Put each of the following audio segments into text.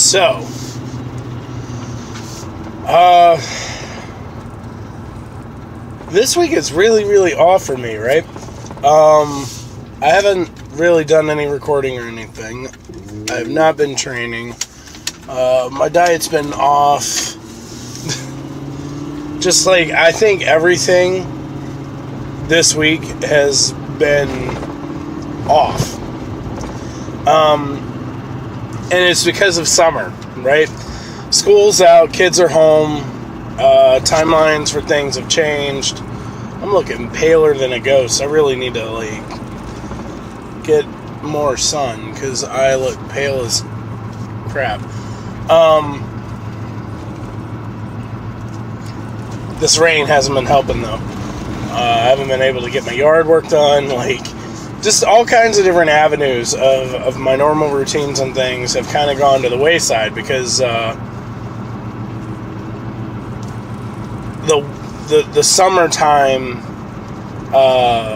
So, this week is really, really off for me, right? I haven't really done any recording or anything. I have not been training. My diet's been off. Just like, I think everything this week has been off. And it's because of summer, right? School's out, kids are home, timelines for things have changed. I'm looking paler than a ghost. I really need to, get more sun, because I look pale as crap. This rain hasn't been helping, though. I haven't been able to get my yard work done, just all kinds of different avenues of my normal routines and things have kind of gone to the wayside because the summertime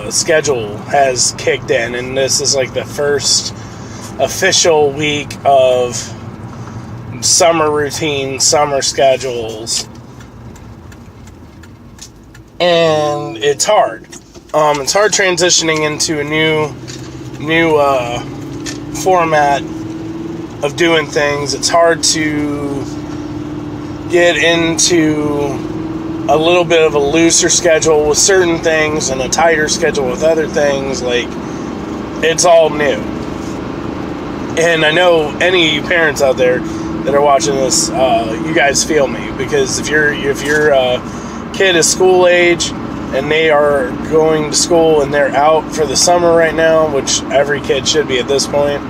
schedule has kicked in, and this is the first official week of summer routine, summer schedules, and it's hard. It's hard transitioning into a new format of doing things. It's hard to get into a little bit of a looser schedule with certain things and a tighter schedule with other things. It's all new. And I know any of you parents out there that are watching this, you guys feel me, because if your kid is school age and they are going to school and they're out for the summer right now, which every kid should be at this point,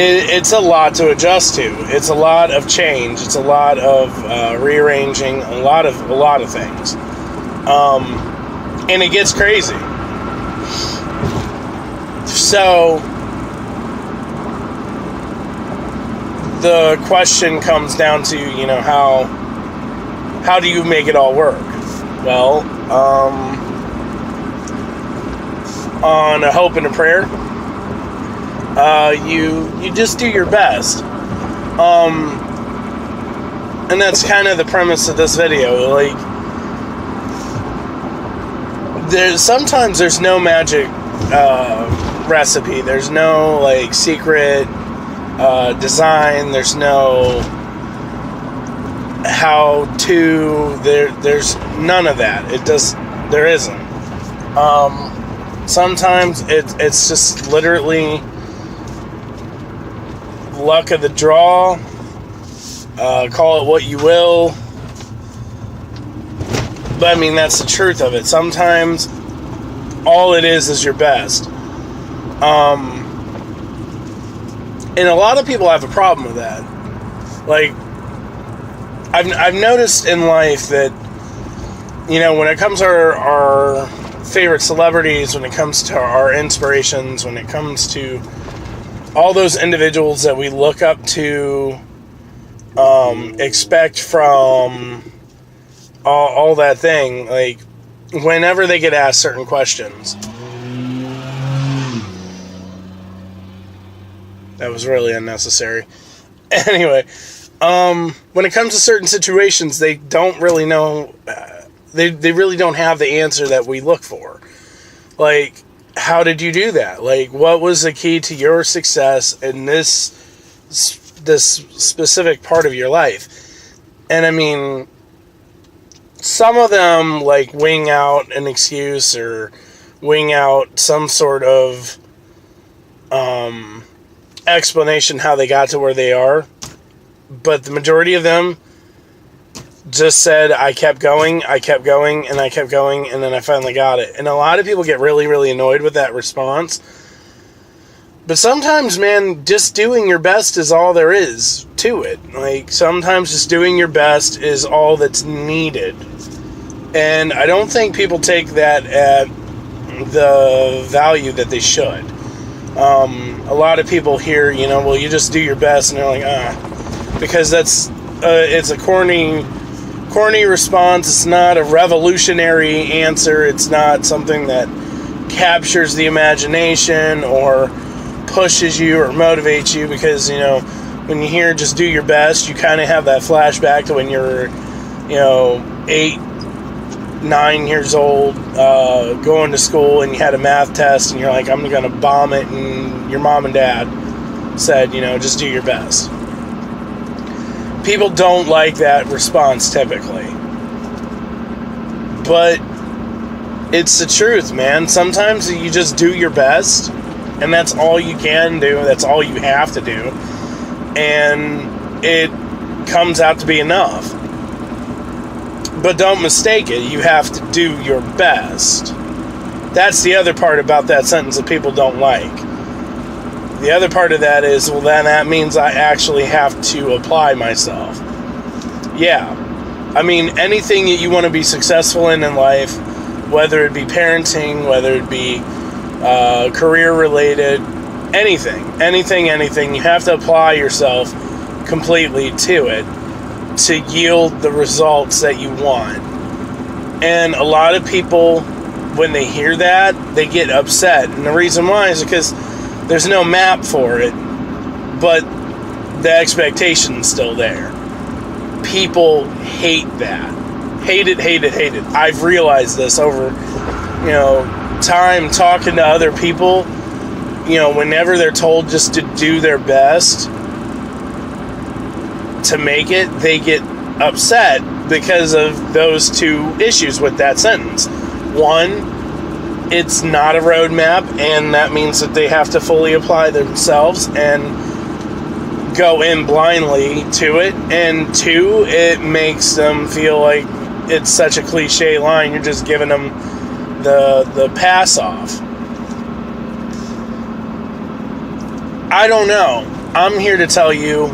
it's a lot to adjust to. It's a lot of change. It's a lot of rearranging, a lot of things. And it gets crazy. So the question comes down to, how do you make it all work? Well, on a hope and a prayer, you just do your best. And that's kind of the premise of this video. Sometimes there's no magic recipe. There's no secret design. There's no how to. There's none of that. There isn't. Sometimes it's just literally luck of the draw. Call it what you will. But that's the truth of it. Sometimes all it is your best. And a lot of people have a problem with that. I've noticed in life that, when it comes to our favorite celebrities, when it comes to our inspirations, when it comes to all those individuals that we look up to, expect from all that thing, whenever they get asked certain questions. That was really unnecessary. Anyway, when it comes to certain situations, they don't really know, they really don't have the answer that we look for. How did you do that? What was the key to your success in this specific part of your life? And some of them wing out an excuse or wing out some sort of explanation how they got to where they are, but the majority of them just said, I kept going, and I kept going, and then I finally got it. And a lot of people get really, really annoyed with that response. But sometimes, man, just doing your best is all there is to it. Sometimes just doing your best is all that's needed. And I don't think people take that at the value that they should. A lot of people hear, you just do your best, and they're because that's, it's a corny response. It's not a revolutionary answer. It's not something that captures the imagination or pushes you or motivates you, because, you know, when you hear just do your best, you kind of have that flashback to when you're, you know, 8, 9 years old, going to school, and you had a math test, and you're like, I'm going to bomb it, and your mom and dad said, you know, just do your best. People don't like that response typically. But it's the truth, man. Sometimes you just do your best, and that's all you can do. That's all you have to do. And it comes out to be enough. But don't mistake it. You have to do your best. That's the other part about that sentence that people don't like. The other part of that is, well, then that means I actually have to apply myself. Yeah. I mean, anything that you want to be successful in life, whether it be parenting, whether it be career-related, anything, you have to apply yourself completely to it to yield the results that you want. And a lot of people, when they hear that, they get upset. And the reason why is because there's no map for it, but the expectation's still there. People hate that. Hate it. I've realized this over, you know, time talking to other people. You know, whenever they're told just to do their best to make it, they get upset because of those two issues with that sentence. One, it's not a roadmap, and that means that they have to fully apply themselves and go in blindly to it. And two, it makes them feel like it's such a cliche line. You're just giving them the pass off. I don't know. I'm here to tell you,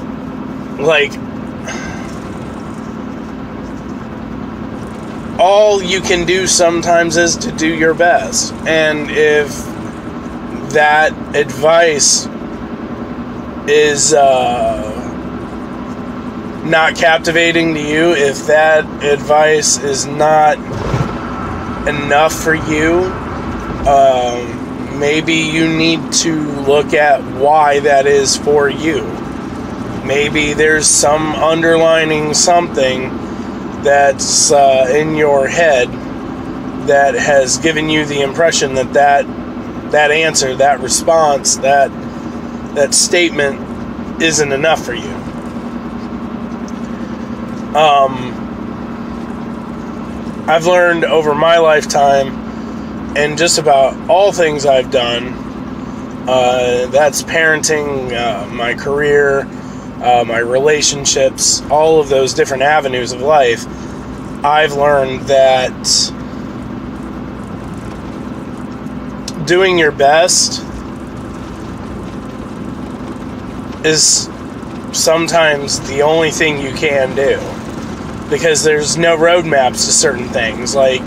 like, all you can do sometimes is to do your best. And if that advice is not captivating to you, if that advice is not enough for you, maybe you need to look at why that is for you. Maybe there's some underlining something that's in your head that has given you the impression that answer, that response, that statement isn't enough for you. I've learned over my lifetime, and just about all things I've done, that's parenting, my career, my relationships, all of those different avenues of life, I've learned that doing your best is sometimes the only thing you can do, because there's no roadmaps to certain things. Like,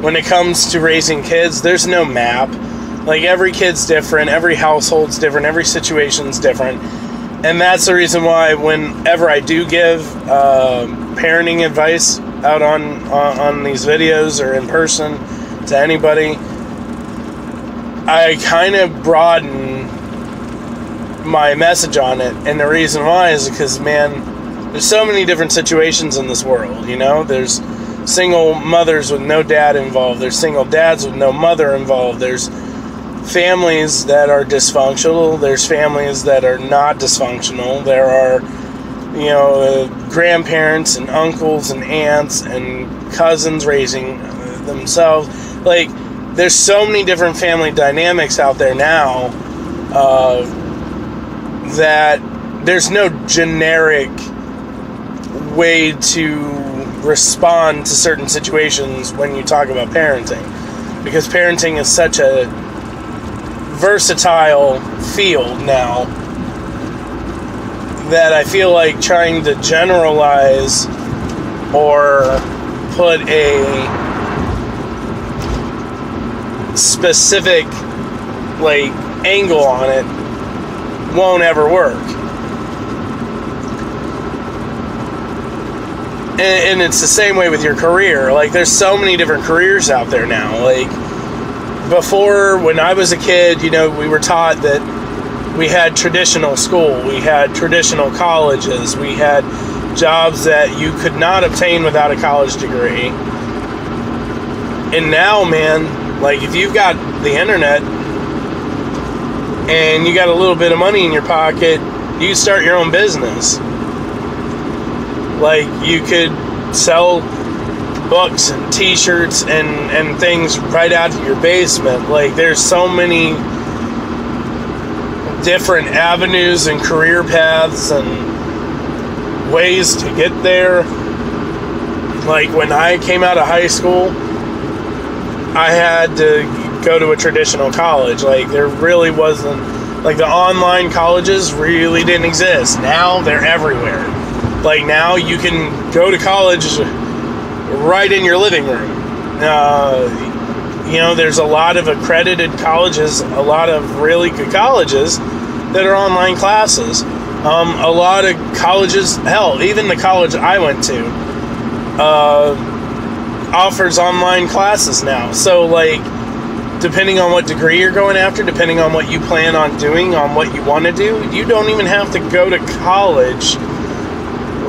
when it comes to raising kids, there's no map. Like, every kid's different, every household's different, every situation's different. And that's the reason why whenever I do give parenting advice out on these videos or in person to anybody, I kind of broaden my message on it. And the reason why is because, man, there's so many different situations in this world, you know? There's single mothers with no dad involved. There's single dads with no mother involved. There's families that are dysfunctional. There's families that are not dysfunctional. There are, you know, grandparents and uncles and aunts and cousins raising themselves. Like, there's so many different family dynamics out there now that there's no generic way to respond to certain situations when you talk about parenting, because parenting is such a versatile field now that I feel like trying to generalize or put a specific like angle on it won't ever work. And it's the same way with your career. Like, there's so many different careers out there now. Like, before, when I was a kid, you know, we were taught that we had traditional school, we had traditional colleges, we had jobs that you could not obtain without a college degree. And now, man, like, if you've got the internet and you got a little bit of money in your pocket, you can start your own business. Like, you could sell books and t-shirts and things right out of your basement. Like, there's so many different avenues and career paths and ways to get there. Like, when I came out of high school, I had to go to a traditional college. Like, there really wasn't, like, the online colleges really didn't exist. Now they're everywhere. Like, now you can go to college right in your living room. You know, there's a lot of accredited colleges, a lot of really good colleges that are online classes. A lot of colleges, hell, even the college I went to, offers online classes now. So, like, depending on what degree you're going after, depending on what you plan on doing, on what you want to do, you don't even have to go to college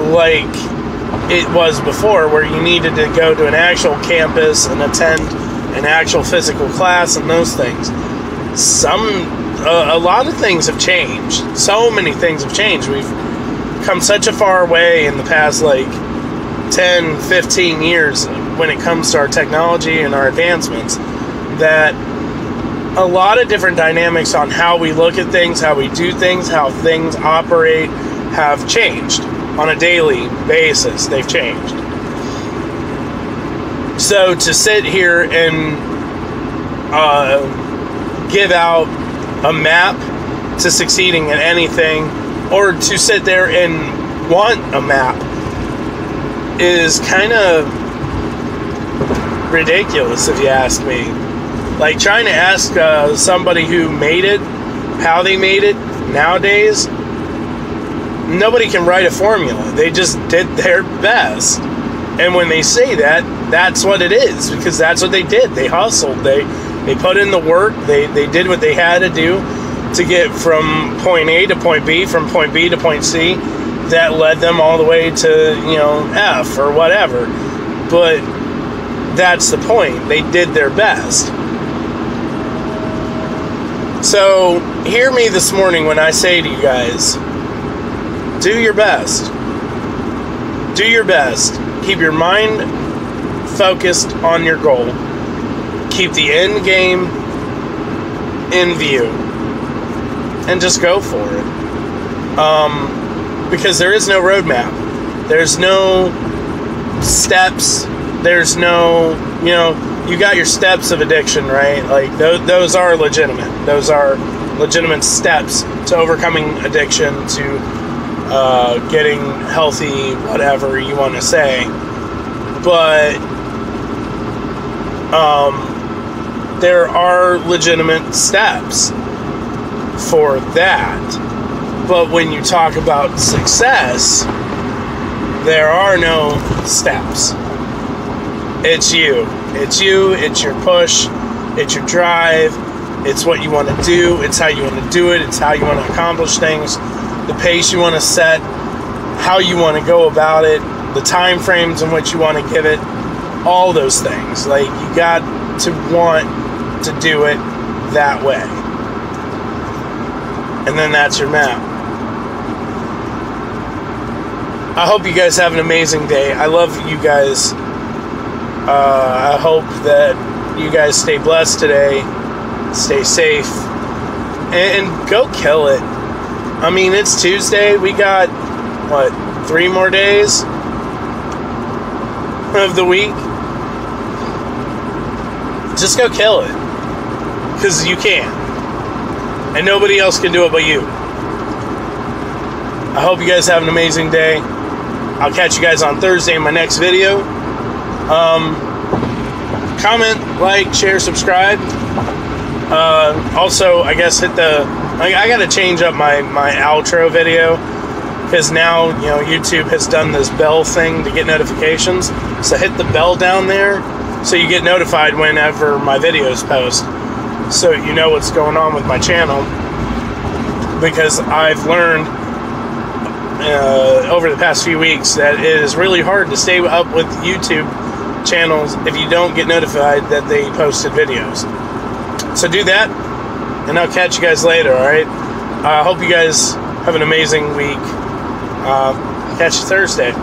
like it was before, where you needed to go to an actual campus and attend an actual physical class and those things. A lot of things have changed. So many things have changed. We've come such a far way in the past, like, 10, 15 years when it comes to our technology and our advancements, that a lot of different dynamics on how we look at things, how we do things, how things operate have changed on a daily basis. They've changed. So to sit here and give out a map to succeeding in anything, or to sit there and want a map, is kind of ridiculous, if you ask me. Like, trying to ask somebody who made it how they made it nowadays, nobody can write a formula. They just did their best. And when they say that, that's what it is, because that's what they did. They hustled. They put in the work. They did what they had to do to get from point A to point B, from point B to point C. That led them all the way to, you know, F or whatever. But that's the point. They did their best. So, hear me this morning when I say to you guys, do your best. Do your best. Keep your mind focused on your goal. Keep the end game in view. And just go for it. Because there is no roadmap. There's no steps. There's no, you know, you got your steps of addiction, right? Like, those are legitimate. Those are legitimate steps to overcoming addiction, to getting healthy, whatever you want to say. But there are legitimate steps for that. But when you talk about success, there are no steps. It's you. It's you. It's your push. It's your drive. It's what you want to do. It's how you want to do it. It's how you want to accomplish things. The pace you want to set. How you want to go about it. The time frames in which you want to give it. All those things. Like, you got to want to do it that way. And then that's your map. I hope you guys have an amazing day. I love you guys. I hope that you guys stay blessed today. Stay safe. And go kill it. I mean, it's Tuesday. We got, 3 more days of the week? Just go kill it. Because you can. And nobody else can do it but you. I hope you guys have an amazing day. I'll catch you guys on Thursday in my next video. Comment, like, share, subscribe. Also, I guess hit the... I gotta change up my outro video. Because now, you know, YouTube has done this bell thing to get notifications. So hit the bell down there so you get notified whenever my videos post. So you know what's going on with my channel. because I've learned over the past few weeks that it is really hard to stay up with YouTube channels if you don't get notified that they posted videos. So do that, and I'll catch you guys later, alright? I hope you guys have an amazing week. Catch you Thursday.